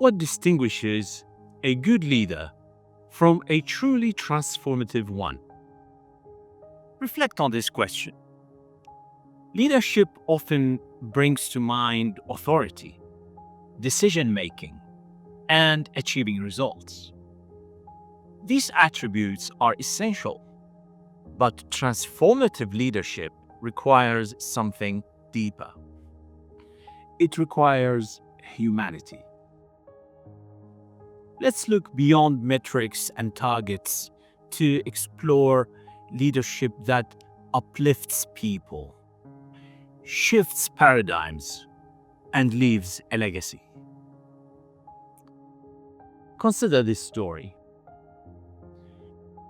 What distinguishes a good leader from a truly transformative one? Reflect on this question. Leadership often brings to mind authority, decision-making, and achieving results. These attributes are essential, but transformative leadership requires something deeper. It requires humanity. Let's look beyond metrics and targets to explore leadership that uplifts people, shifts paradigms, and leaves a legacy. Consider this story.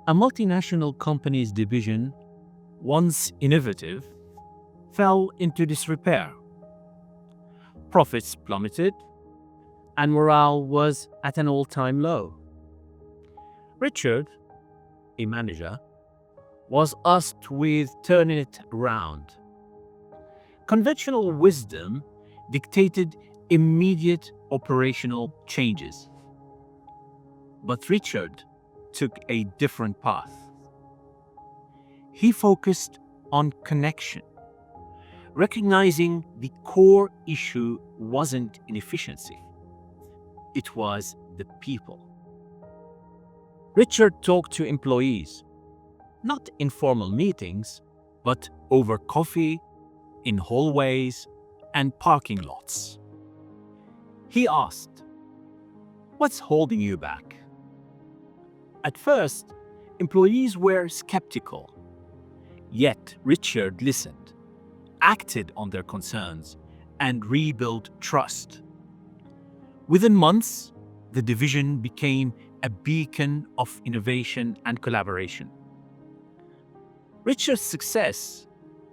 A multinational company's division, once innovative, fell into disrepair. Profits plummeted, and morale was at an all-time low. Richard, a manager, was tasked with turning it around. Conventional wisdom dictated immediate operational changes. But Richard took a different path. He focused on connection, recognizing the core issue wasn't inefficiency. It was the people. Richard talked to employees, not in formal meetings, but over coffee, in hallways, and parking lots. He asked, "What's holding you back?" At first, employees were skeptical. Yet Richard listened, acted on their concerns, and rebuilt trust. Within months, the division became a beacon of innovation and collaboration. Richard's success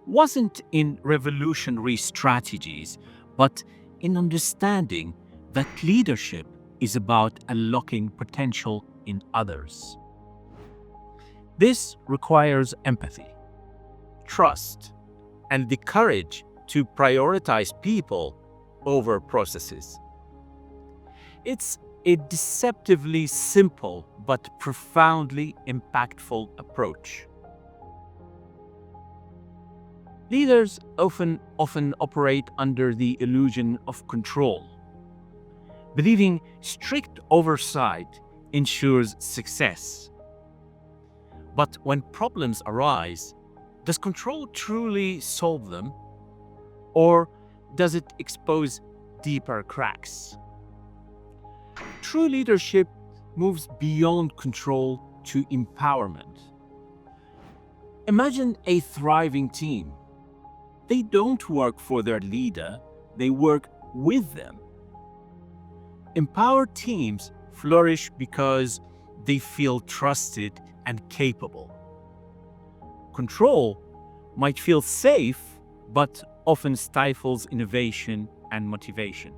wasn't in revolutionary strategies, but in understanding that leadership is about unlocking potential in others. This requires empathy, trust, and the courage to prioritize people over processes. It's a deceptively simple but profoundly impactful approach. Leaders often operate under the illusion of control, believing strict oversight ensures success. But when problems arise, does control truly solve them, or does it expose deeper cracks? True leadership moves beyond control to empowerment. Imagine a thriving team. They don't work for their leader, they work with them. Empowered teams flourish because they feel trusted and capable. Control might feel safe, but often stifles innovation and motivation.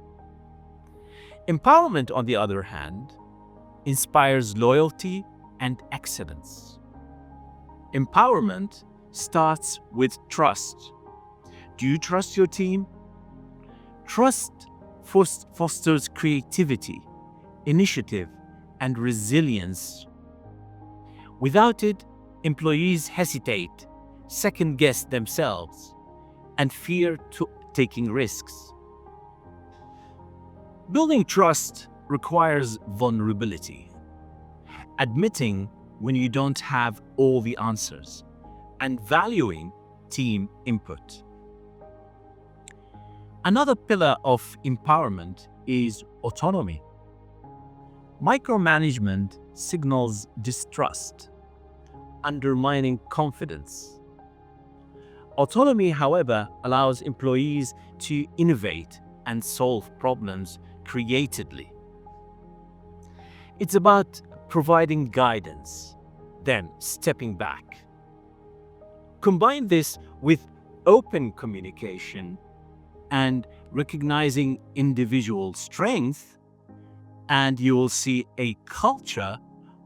Empowerment, on the other hand, inspires loyalty and excellence. Empowerment starts with trust. Do you trust your team? Trust fosters creativity, initiative, and resilience. Without it, employees hesitate, second-guess themselves, and fear taking risks. Building trust requires vulnerability, admitting when you don't have all the answers, and valuing team input. Another pillar of empowerment is autonomy. Micromanagement signals distrust, undermining confidence. Autonomy, however, allows employees to innovate and solve problems creatively. It's about providing guidance, then stepping back. Combine this with open communication and recognizing individual strength, and you will see a culture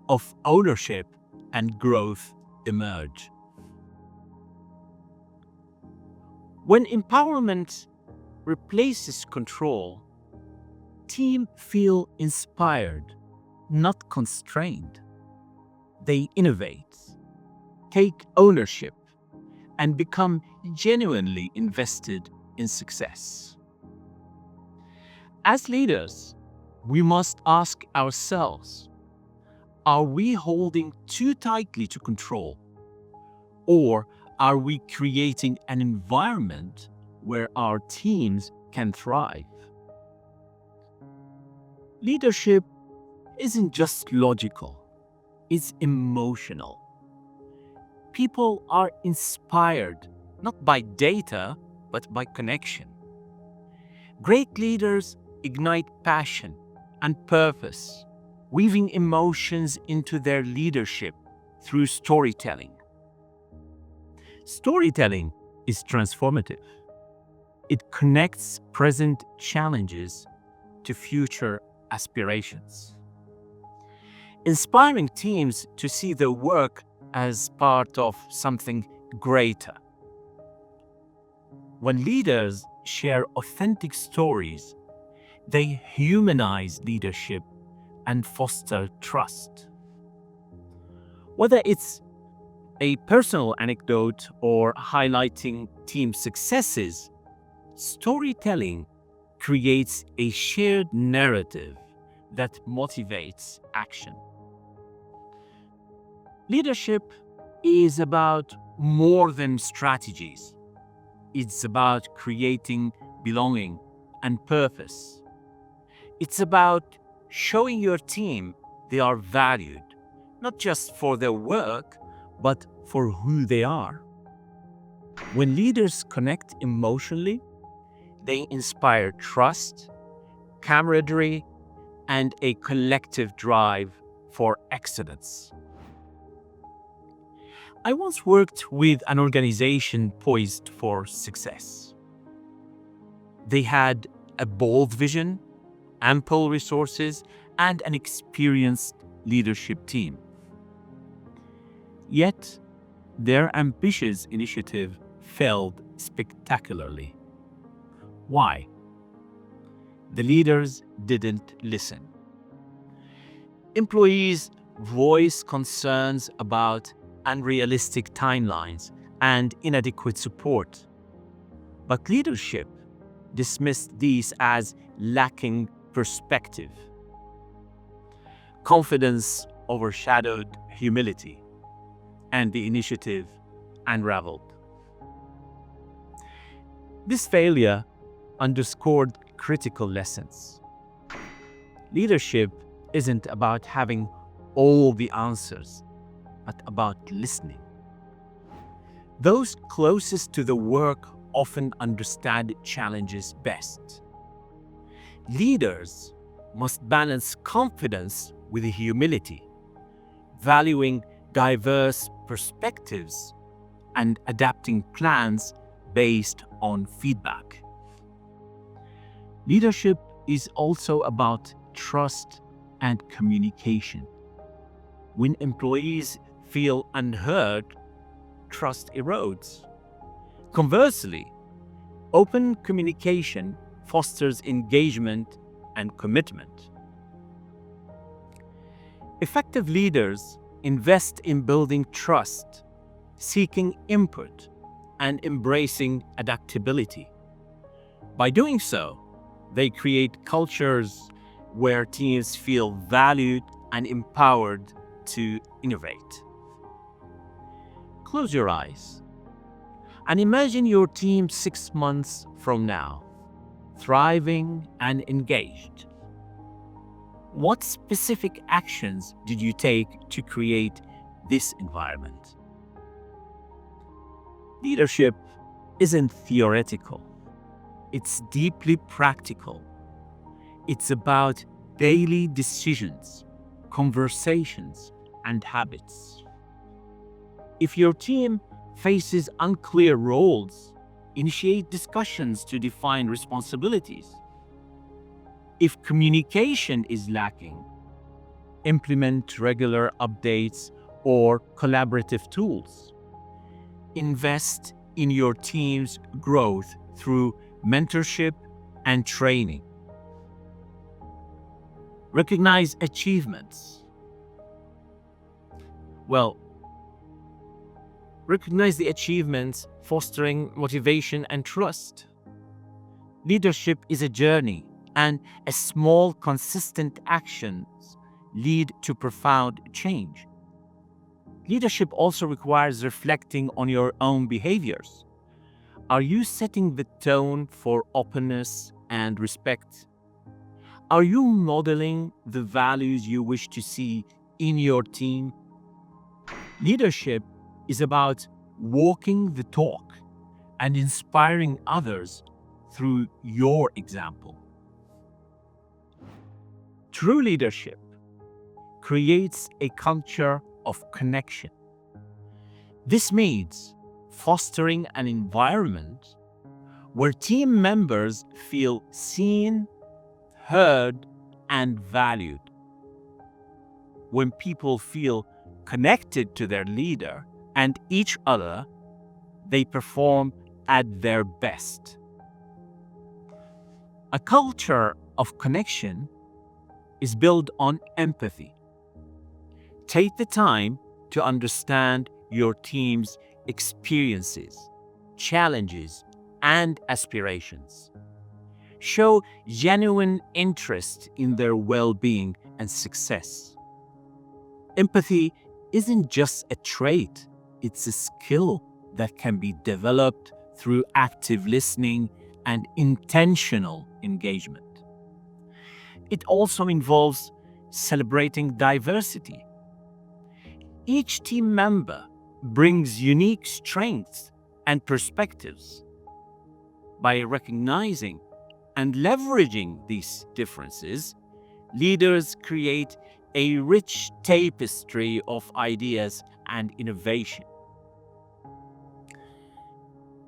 of ownership and growth emerge. When empowerment replaces control, team feel inspired, not constrained. They innovate, take ownership, and become genuinely invested in success. As leaders, we must ask ourselves, are we holding too tightly to control? Or are we creating an environment where our teams can thrive? Leadership isn't just logical, it's emotional. People are inspired not by data, but by connection. Great leaders ignite passion and purpose, weaving emotions into their leadership through storytelling. Storytelling is transformative. It connects present challenges to future aspirations, inspiring teams to see their work as part of something greater. When leaders share authentic stories, they humanize leadership and foster trust. Whether it's a personal anecdote or highlighting team successes, storytelling creates a shared narrative that motivates action. Leadership is about more than strategies. It's about creating belonging and purpose. It's about showing your team they are valued, not just for their work, but for who they are. When leaders connect emotionally, they inspire trust, camaraderie, and a collective drive for excellence. I once worked with an organization poised for success. They had a bold vision, ample resources, and an experienced leadership team. Yet, their ambitious initiative failed spectacularly. Why? The leaders didn't listen. Employees voiced concerns about unrealistic timelines and inadequate support. But leadership dismissed these as lacking perspective. Confidence overshadowed humility, and the initiative unraveled. This failure underscored critical lessons. Leadership isn't about having all the answers, but about listening. Those closest to the work often understand challenges best. Leaders must balance confidence with humility, valuing diverse perspectives and adapting plans based on feedback. Leadership is also about trust and communication. When employees feel unheard, trust erodes. Conversely, open communication fosters engagement and commitment. Effective leaders invest in building trust, seeking input, and embracing adaptability. By doing so, they create cultures where teams feel valued and empowered to innovate. Close your eyes and imagine your team 6 months from now, thriving and engaged. What specific actions did you take to create this environment? Leadership isn't theoretical. It's deeply practical. It's about daily decisions, conversations, and habits. If your team faces unclear roles, initiate discussions to define responsibilities. If communication is lacking, implement regular updates or collaborative tools. Invest in your team's growth through mentorship and training. Recognize achievements. Well, recognize the achievements, fostering motivation and trust. Leadership is a journey, and a small, consistent actions lead to profound change. Leadership also requires reflecting on your own behaviors. Are you setting the tone for openness and respect? Are you modeling the values you wish to see in your team? Leadership is about walking the talk and inspiring others through your example. True leadership creates a culture of connection. This means fostering an environment where team members feel seen, heard, and valued. When people feel connected to their leader and each other, they perform at their best. A culture of connection is built on empathy. Take the time to understand your team's experiences, challenges, and aspirations. Show genuine interest in their well-being and success. Empathy isn't just a trait, it's a skill that can be developed through active listening and intentional engagement. It also involves celebrating diversity. Each team member brings unique strengths and perspectives. By recognizing and leveraging these differences, leaders create a rich tapestry of ideas and innovation.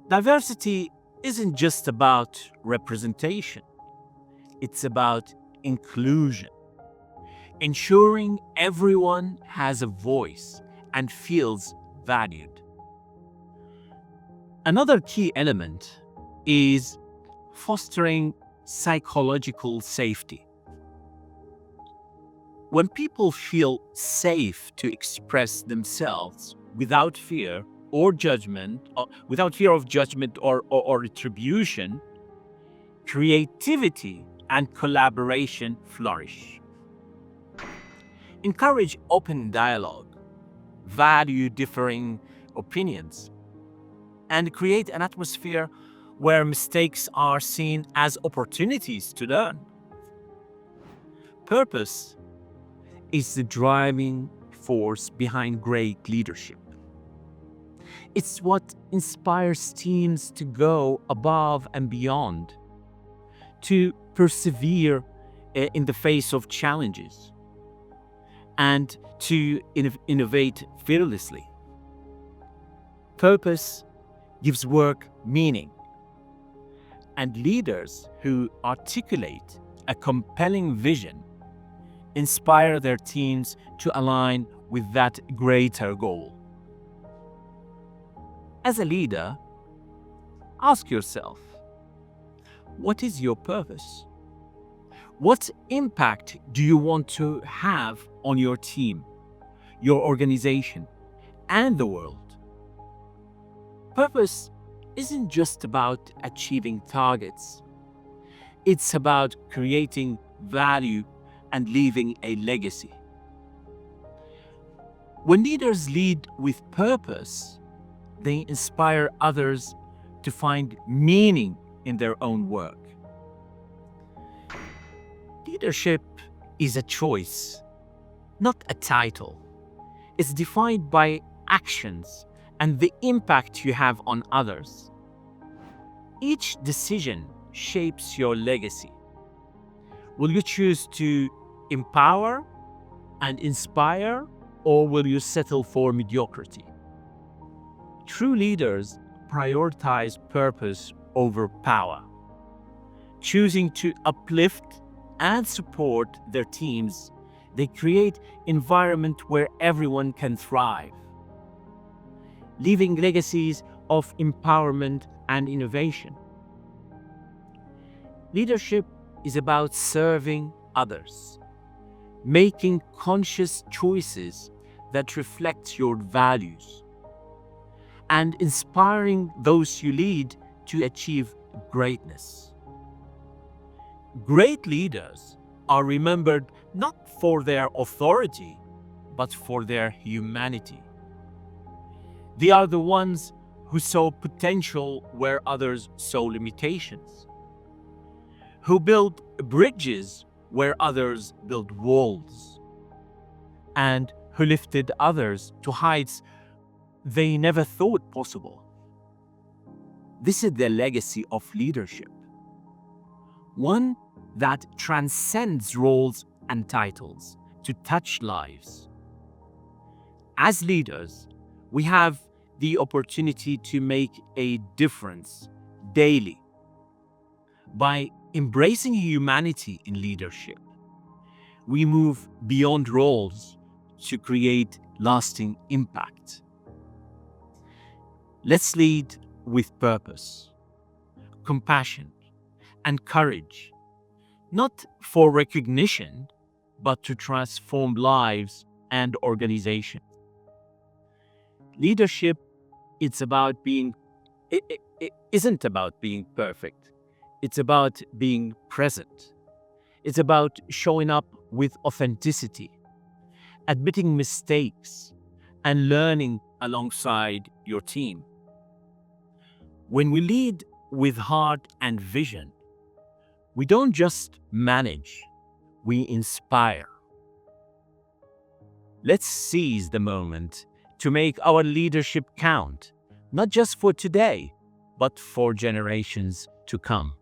Diversity isn't just about representation, it's about inclusion, ensuring everyone has a voice and feels valued. Another key element is fostering psychological safety. When people feel safe to express themselves without fear of judgment or retribution, creativity and collaboration flourish. Encourage open dialogue, value differing opinions, and create an atmosphere where mistakes are seen as opportunities to learn. Purpose is the driving force behind great leadership. It's what inspires teams to go above and beyond, to persevere in the face of challenges, and to innovate fearlessly. Purpose gives work meaning, and leaders who articulate a compelling vision inspire their teams to align with that greater goal. As a leader, ask yourself, what is your purpose? What impact do you want to have on your team, your organization, and the world? Purpose isn't just about achieving targets. It's about creating value and leaving a legacy. When leaders lead with purpose, they inspire others to find meaning in their own work. Leadership is a choice, not a title. It's defined by actions and the impact you have on others. Each decision shapes your legacy. Will you choose to empower and inspire, or will you settle for mediocrity? True leaders prioritize purpose over power. Choosing to uplift and support their teams, they create an environment where everyone can thrive, leaving legacies of empowerment and innovation. Leadership is about serving others, making conscious choices that reflect your values, and inspiring those you lead to achieve greatness. Great leaders are remembered not for their authority, but for their humanity. They are the ones who saw potential where others saw limitations, who built bridges where others built walls, and who lifted others to heights they never thought possible. This is the legacy of leadership, one that transcends roles and titles to touch lives. As leaders, we have the opportunity to make a difference daily. By embracing humanity in leadership, we move beyond roles to create lasting impact. Let's lead with purpose, compassion, and courage, not for recognition, but to transform lives and organizations. Leadership, it isn't about being perfect. It's about being present. It's about showing up with authenticity, admitting mistakes, and learning alongside your team. When we lead with heart and vision, we don't just manage, we inspire. Let's seize the moment to make our leadership count, not just for today, but for generations to come.